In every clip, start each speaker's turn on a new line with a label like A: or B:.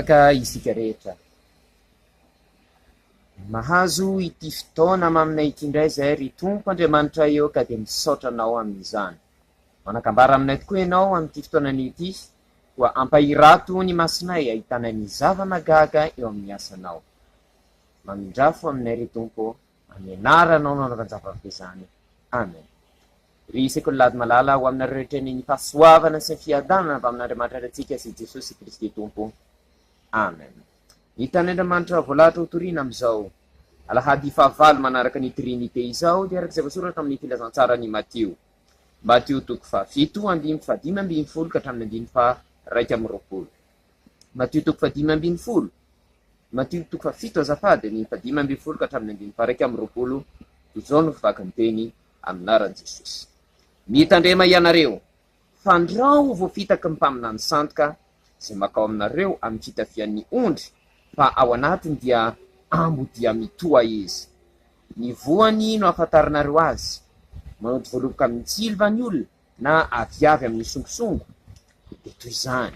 A: manaraka isika rehetra. Mahazo ity fotoana aminay ity indray zay ry Tompo Andriamanitra eo ka dia misaotra anao amin'izany. Manakambara aminay tokoa ianao amin'ity fotoanany ity koa ampahirato ny masinay ahitana ny zava-magaga eo amin'ny asanao. Mamindrafo aminay ry Tompo, amin'ny anaranao nanaovanjava-bezany. Amen. Ry sekololady malala ho aminareo rehetra ny fahasoavana sy ny fiadanana avy amin'Andriamanitra antsika sy Jesosy Kristy Tompo. Amen. Hitan'ny Andriamanitra voalahatra ho toriana amin'izao alahady fahavalo manaraka ny trinité izao dia arak'izay voasoratra amin'ny filazantsara ny Matio. Matio toko 7:5-12 ka hatramin'ny 1:20. Matio toko 5:20. Matio toko 7 azafady ny 5:20 ka hatramin'ny 1:20. Izao no fivaky ny teny aminaran'i Jesosy. Mitandrema ianareo, fandrao voafitaky ny mpaminany sandoka izay makao aminareo amin'ny fitafian'ny ondry, fa ao anatiny dia ambo dia mitoa izy. Ny voany no ahafantaranareo azy, manody voaloboka amin'ny tsilva ny olona na aviavy amin'ny songosongo. Dia toy izany,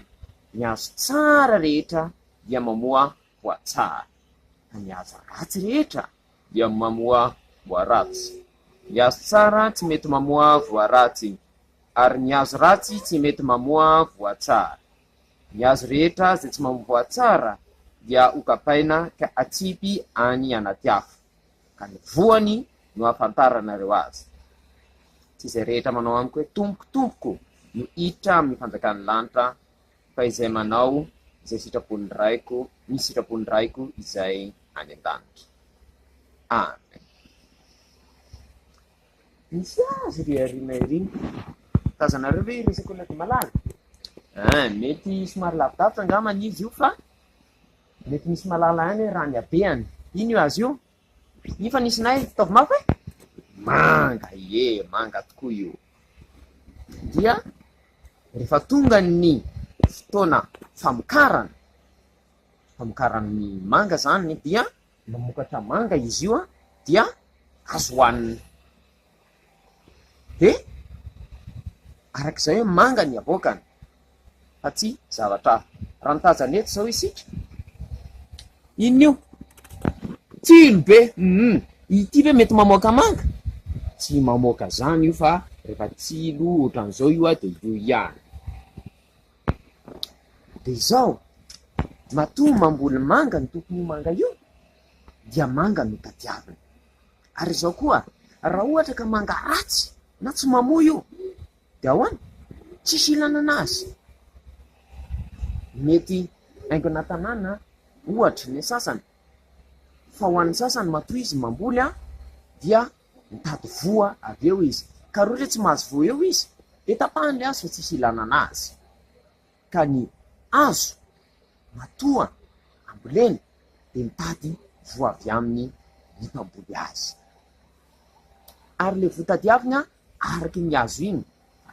A: ny azo tsara rehetra dia mamoa voatsara, ny azo ratsy rehetra dia mamoa voaratsy. Ny azo tsara tsy mety mamoa voaratsy, ary ny azo ratsy tsy mety mamoa voatsara. Ny azo rehetra izay tsy mamoa voatsara dia okapaina ka atsipy any anaty afo, ka ny voany no ahafantaranareo azy. Tsy izay rehetra manao amiko hoe tompokotompoko no hiditra amin'ny fanjakan'ny lanitra, fa izay manao izay sitrapony raiko, misy sitrapony raiko izay any an-danitra. Amen. Misy azy ry arina iriny tazanareo ve resaka olona malala? Mety somary lavidavitra angamba izy io, fa mety misy malala any raha ny abeany. Ino io azy io? Io fa nisy nay fitaovy mafy hoe? Manga, manga tokoa io. Dia rehefa tonga ny fotoana famokaran'ny manga zany, dia mamokatra manga izy io dia azo hohanina. Dia arak'izay hoe manga ny aboakany, fa tsy zavatra raha nitazana eto zao isika. Ino io? Tsilo be. Ity ve mety mamoaka manga? Tsy mamoaka zany io, fa rehefa tsilo ohatran'izao io dia io ihany. Dia izao matoa mamboly manga ny tompony io manga io, dia manga no tadiavina. Ary izao koa, raha ohatra ka manga ratsy na tsy mamoa io, dia ahoana? Tsisy ilana anazy. Mety haingona tanàna ohatra ny sasany, fa ho an'ny sasany matoa izy mamboly dia mitady voa avy eo izy. Ka roa tsy mahazo voa eo izy, dia tapahany azy fa tsisy ilana anazy. Ka ny azo matoa amboleny dia mitady voa avy amin'ny mpamboly azy. Ary le votadiavina araky ny azo iny,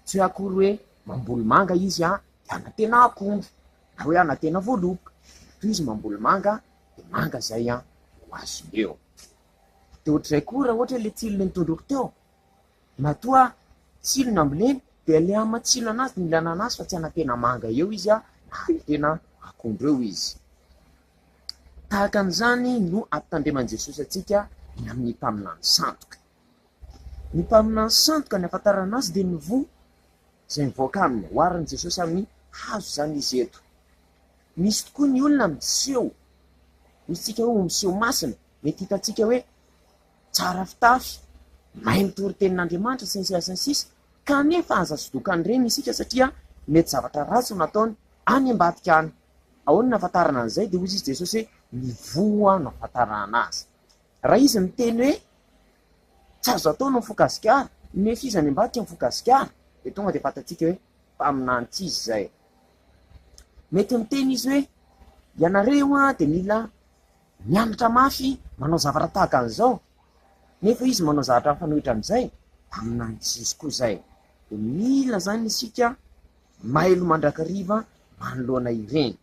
A: tsy hoe akory hoe mamboly manga izy dia anatena akondro na hoe anatena voaloboka. Toy izy mamboly manga dia manga zay ho azo eo. Dia ohatr'izay koa raha ohatra le tsilony nitondroko teo, matoa tsilo ny amboleny dia le amatsilo anazy ny ilana anazy, fa tsy anatena manga eo izy na tena akondro eo izy. Tahaka an'izany no ampitandreman'i Jesosy atsika amin'ny mpaminany sandoka. Ny mpaminany sandoka ny ahafantarana azy dia ny voa izay mivoaka aminy. Oharin'i Jesosy amin'ny hazo zany izy eto. Misy tokoa ny olona miseho, misy tsika hoe miseho masina, mety hitantsika hoe tsara fitafy, mahay mitory tenin'Andriamanitra sy ny sisa ny sisa, kanefa aza sodokan'ny reny isika satria mety zavatra ratsy no nataony any ambadika any. Ahoana ahafantarana an'izay? Dia hoy izy Jesosy hoe ny voa no ahafantarana azy. Raha izy miteny hoe tsy azo atao no mifokasikara, nefa izy any ambadika mifokasikara, dia tonga dia fantatsika hoe mpaminantsy izy zay. Mety miteny izy hoe ianareo dia mila mianatra mafy manao zavatra tahaka an'izao, nefa izy manao zavatra fanohitra an'izay, mpaminantsy izy koa zay. Dia mila zany isika mailo mandrakariva manoloana ireny.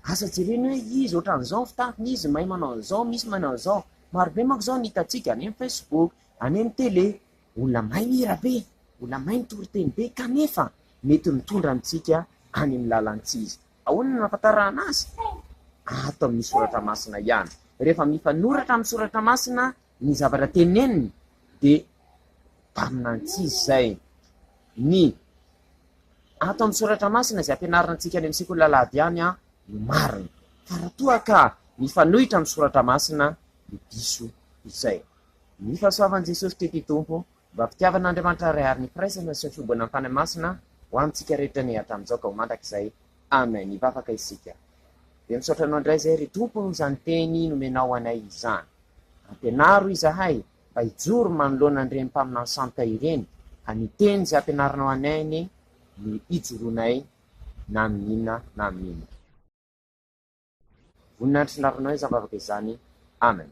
A: Asa jereny hoe izy ohatran'izao fitafiny, izy mahay manao an'izao, misy manao an'izao. Marobe manko zao ny hitantsika any amin'ny Facebook, any amin'ny télé, olona mahay mihira be, olona mahay mitory teny be, kanefa mety mitondra antsika any amin'ny lalantsy izy. Ahoana no ahafantarana azy? ato amin'ny soratra masina ihany. Rehefa mifanoratra amin'ny soratra masina ny zavatra teneniny dia mpaminantsy izay. Ny ato amin'ny soratra masina izay ampianarantsika any amin'ny sekoly lalady ihany no marina. Fa raha toa ka mifanohitra amin'ny soratra masina ny diso izay. Ny fahasoavan'i Jesosy Kristy Tompo, mba fitiavan'Andriamanitra ray ary ny firaisana sy ny fiobonana amin'ny fanahy masina ho amintsika rehetra ny hatramin'izao ka ho mandrakizay. Amen. Hivavaka isika. Dia misaotra anao indray izay ry Tompo izany teny nomenao anay izany. Ampianaro izahay mba hijoro manoloana an'ireny mpaminany santa ireny, ka ny teny izay ampianaranao anay ny hijoroanay na amin'inona na amin'inona. Voninahitry ny lavinao izany vavaka izany. Amen.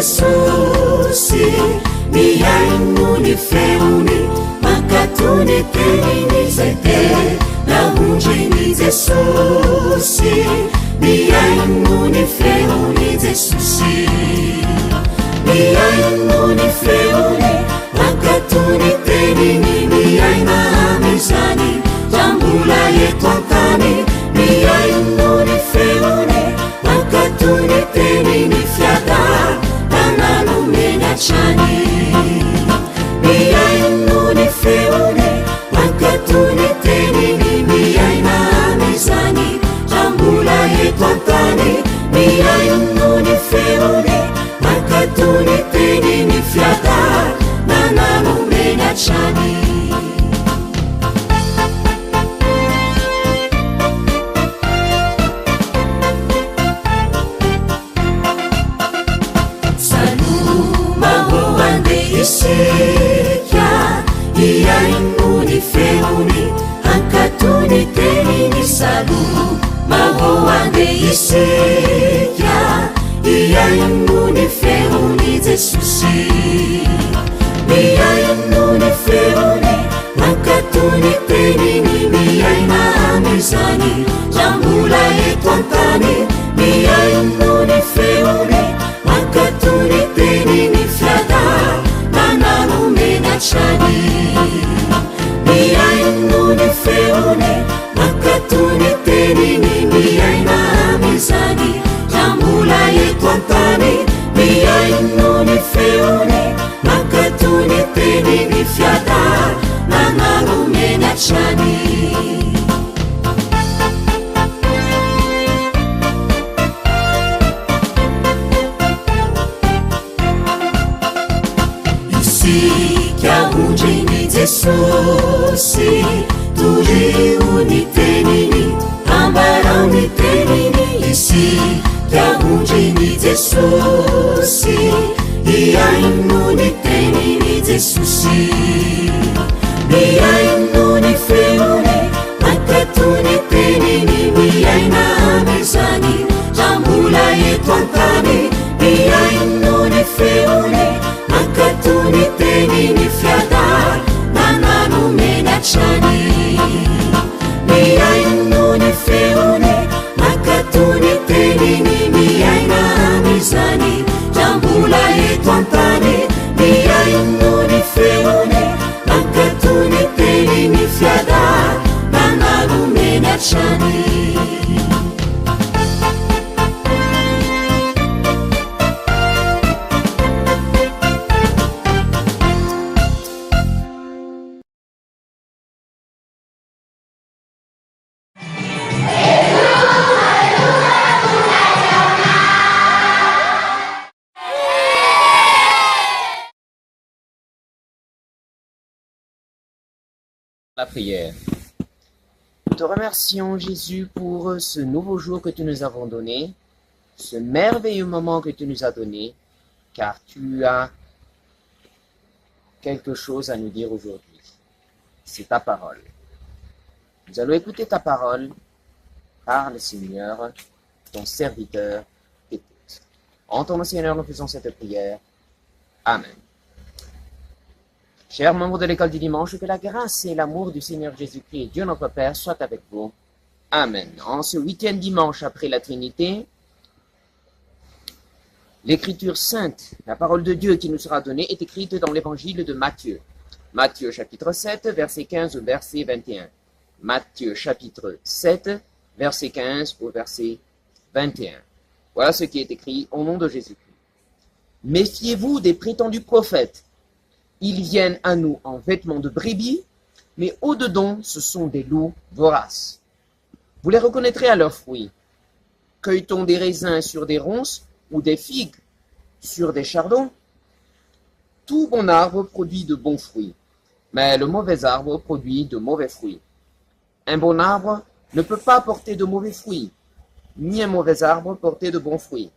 B: Yesusi miaino ni feuni makatuni tenini zaite na hunjini Yesusi miaino ni feuni Yesusi miaino ni feuni makatuni tenini miaina mizani jambula yetwantani miaino ni feuni makatuni tenini fiada chani miaino ni feune makatuni tenini miaina mizani jambula yetwantani miaino ni feune makatuni tenini fiada nananu mena chani Isika iaino ni feuni hankatony teniny salu mahoande isika iaino ni feuni Jesusi miaino ni feuni hankatony teniny miaina mizani jambula etwantani miaino ni feuni hankatony teniny fiada chani miaino ni feune makatuni tenini miaina mizani jambula yetwantani miaino ni feune makatuni tenini fiada nananu mena chani Yesusi turiu ni tenini ambarau ni tenini isi yagunji ni Yesusi iaino ni tenini Yesusi miaino ni feune makatuni tenini miaina mizani jambula yetwantani miaino ni feune makatuni tenini fiada nananu mena chani miaino ni feune makatuni tenini miaina mizani jambula yetwantani miaino ni feune makatuni tenini fiada nananu mena chani.
A: La prière. Nous te remercions, Jésus, pour ce nouveau jour que tu nous avons donné, ce merveilleux moment que tu nous as donné, car tu as quelque chose à nous dire aujourd'hui. C'est ta parole. Nous allons écouter ta parole. Parle, Seigneur, ton serviteur écoute. En ton nom, Seigneur, nous faisons cette prière. Amen. Chers membres de l'école du dimanche, que la grâce et l'amour du Seigneur Jésus-Christ et Dieu notre Père soient avec vous. Amen. En ce 8e dimanche après la Trinité, l'Écriture sainte, la parole de Dieu qui nous sera donnée, est écrite dans l'Évangile de Matthieu. Matthieu chapitre 7, verset 15 au verset 21. Matthieu chapitre 7, verset 15 au verset 21. Voilà ce qui est écrit au nom de Jésus-Christ. Méfiez-vous des prétendus prophètes. Ils viennent à nous en vêtements de brebis, mais au-dedans, ce sont des loups voraces. Vous les reconnaîtrez à leurs fruits. Cueille-t-on des raisins sur des ronces ou des figues sur des chardons? Tout bon arbre produit de bons fruits, mais le mauvais arbre produit de mauvais fruits. Un bon arbre ne peut pas porter de mauvais fruits, ni un mauvais arbre porter de bons fruits.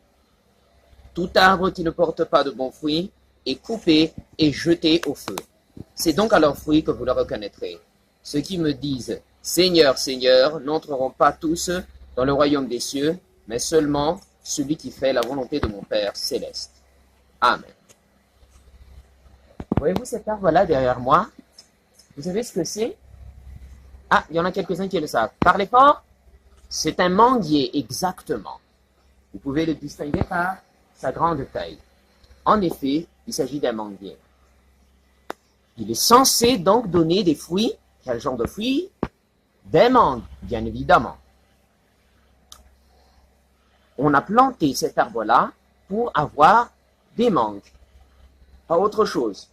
A: Tout arbre qui ne porte pas de bons fruits est coupé et jeté au feu. C'est donc à leurs fruits que vous le reconnaîtrez. Ceux qui me disent « Seigneur, Seigneur » n'entreront pas tous dans le royaume des cieux, mais seulement celui qui fait la volonté de mon Père céleste. Amen. Voyez-vous cet arbre-là derrière moi? Vous savez ce que c'est? Ah, il y en a quelques-uns qui le savent. Parlez fort. C'est un manguier, exactement. Vous pouvez le distinguer par sa grande taille. En effet, il s'agit d'un manguier. Il est censé donc donner des fruits. Quel genre de fruits? Des mangues, bien évidemment. On a planté cet arbre-là pour avoir des mangues, pas autre chose.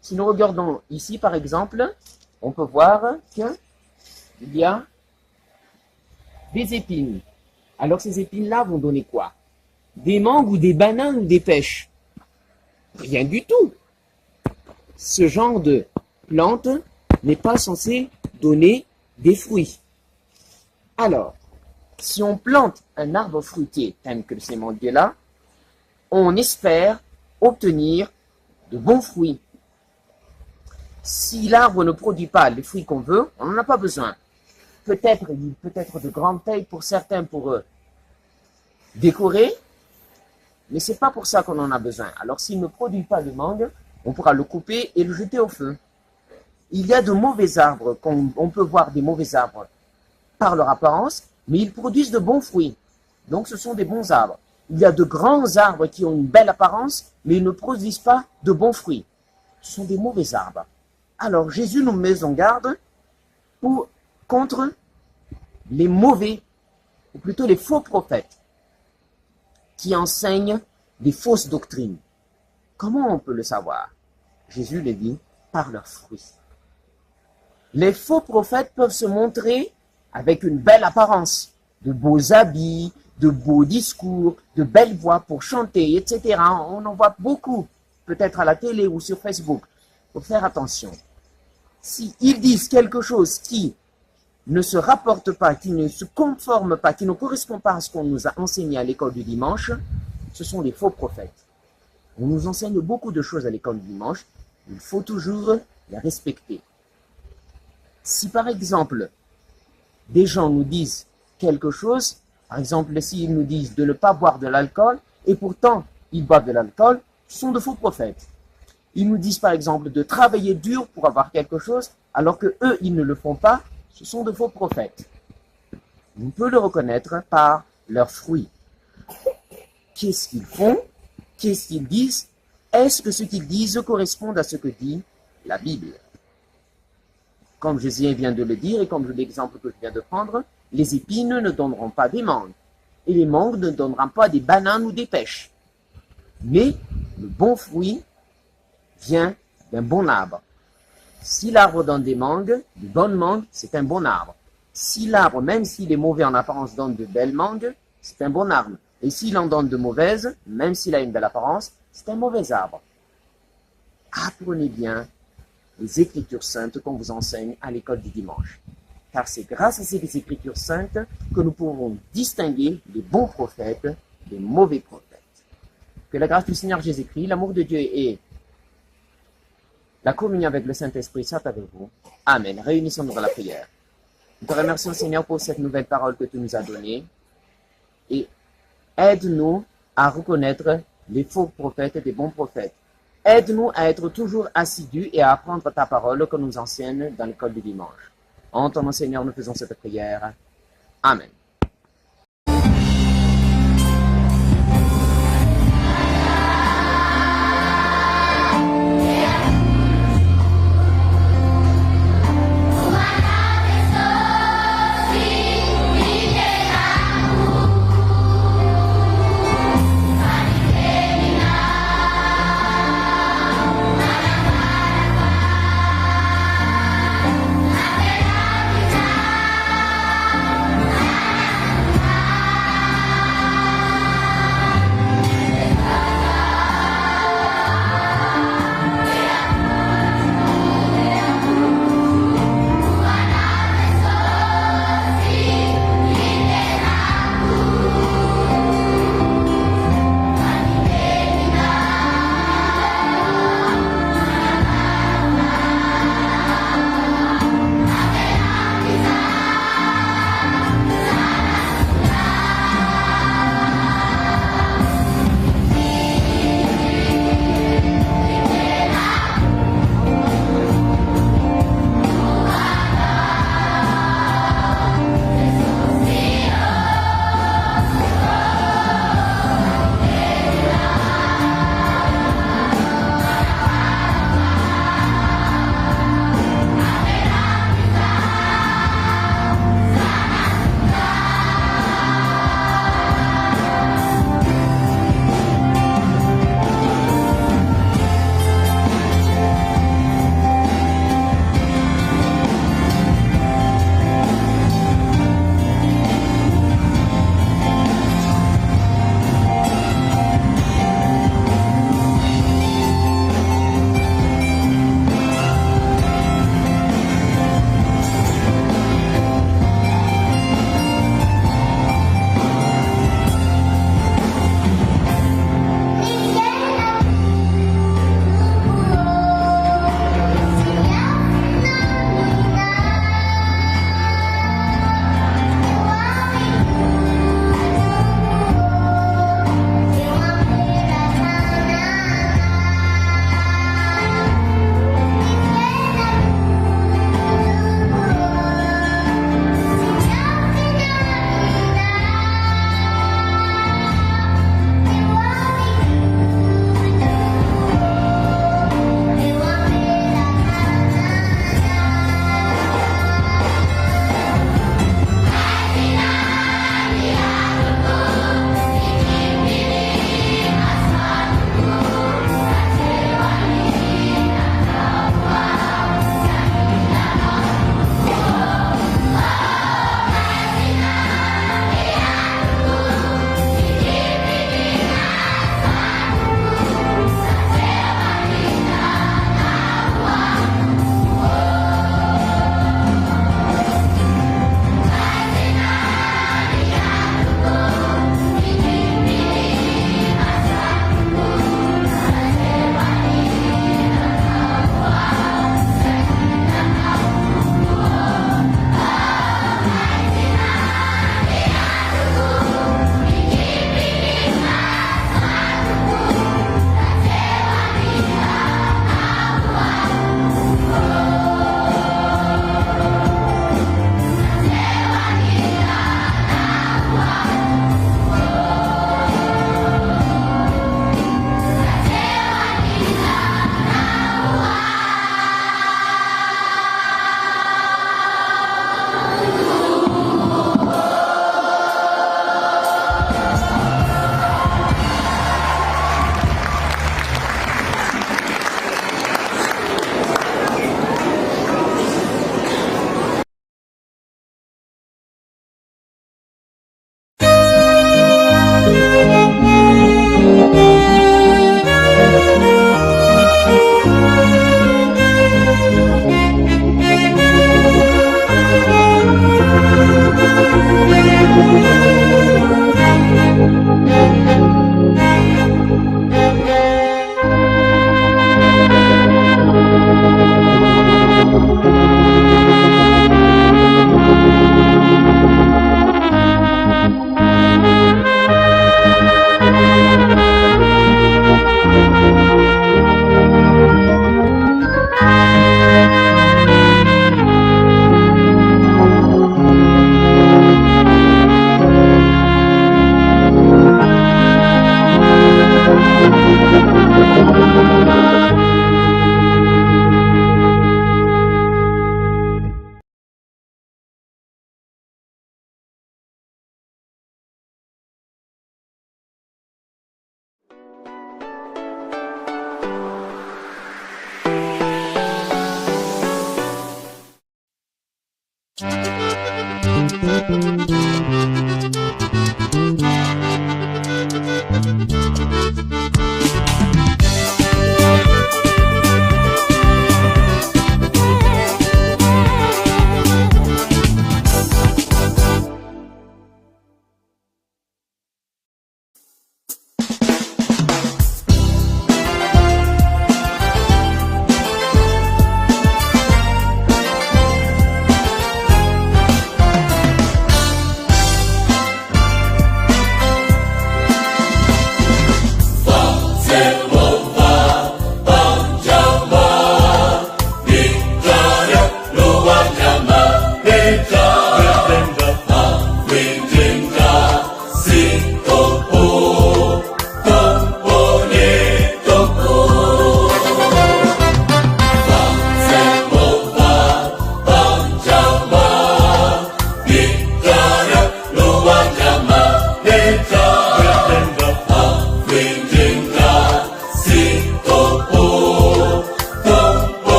A: Si nous regardons ici, par exemple, on peut voir qu'il y a des épines. Alors ces épines-là vont donner quoi? Des mangues ou des bananes ou des pêches? Rien du tout. Ce genre de plante n'est pas censé donner des fruits. Alors, si on plante un arbre fruitier tel que ces manguiers-là, on espère obtenir de bons fruits. Si l'arbre ne produit pas les fruits qu'on veut, on n'en a pas besoin. Peut-être, il peut être de grande taille pour certains pour décorer, mais c'est pas pour ça qu'on en a besoin. Alors s'il ne produit pas de mangue, on pourra le couper et le jeter au feu. Il y a de mauvais arbres, on peut voir des mauvais arbres par leur apparence, mais ils produisent de bons fruits. Donc ce sont des bons arbres. Il y a de grands arbres qui ont une belle apparence, mais ils ne produisent pas de bons fruits. Ce sont des mauvais arbres. Alors Jésus nous met en garde contre les mauvais, ou plutôt les faux prophètes, qui enseignent des fausses doctrines. Comment on peut le savoir? Jésus le dit, par leurs fruits. Les faux prophètes peuvent se montrer avec une belle apparence, de beaux habits, de beaux discours, de belles voix pour chanter, etc. On en voit beaucoup, peut-être à la télé ou sur Facebook. Il faut faire attention. S'ils disent quelque chose qui ne se rapporte pas, qui ne se conforme pas, qui ne correspond pas à ce qu'on nous a enseigné à l'école du dimanche, ce sont des faux prophètes. On nous enseigne beaucoup de choses à l'école du dimanche, il faut toujours les respecter. Si par exemple, des gens nous disent quelque chose, par exemple, s'ils nous disent de ne pas boire de l'alcool, et pourtant ils boivent de l'alcool, ce sont de faux prophètes. Ils nous disent par exemple de travailler dur pour avoir quelque chose, alors que eux, ils ne le font pas, ce sont de faux prophètes. On peut le reconnaître par leurs fruits. Qu'est-ce qu'ils font? Qu'est-ce qu'ils disent? Est-ce que ce qu'ils disent correspond à ce que dit la Bible? Comme Jésus vient de le dire, et comme l'exemple que je viens de prendre, les épines ne donneront pas des mangues, et les mangues ne donneront pas des bananes ou des pêches. Mais le bon fruit vient d'un bon arbre. Si l'arbre donne des mangues, de bonnes mangues, c'est un bon arbre. Si l'arbre, même s'il est mauvais en apparence, donne de belles mangues, c'est un bon arbre. Et s'il en donne de mauvaises, même s'il a une belle apparence, c'est un mauvais arbre. Apprenez bien les Écritures saintes qu'on vous enseigne à l'école du dimanche. Car c'est grâce à ces Écritures saintes que nous pouvons distinguer les bons prophètes des mauvais prophètes. Que la grâce du Seigneur Jésus-Christ, l'amour de Dieu et la communion avec le Saint-Esprit soit avec vous. Amen. Réunissons-nous dans la prière. Nous te remercions, Seigneur, pour cette nouvelle parole que tu nous as donnée. Et aide-nous à reconnaître les faux prophètes et les bons prophètes. Aide-nous à être toujours assidus et à apprendre ta parole que nous enseigne dans l'école du dimanche. En ton nom, Seigneur, nous faisons cette prière. Amen.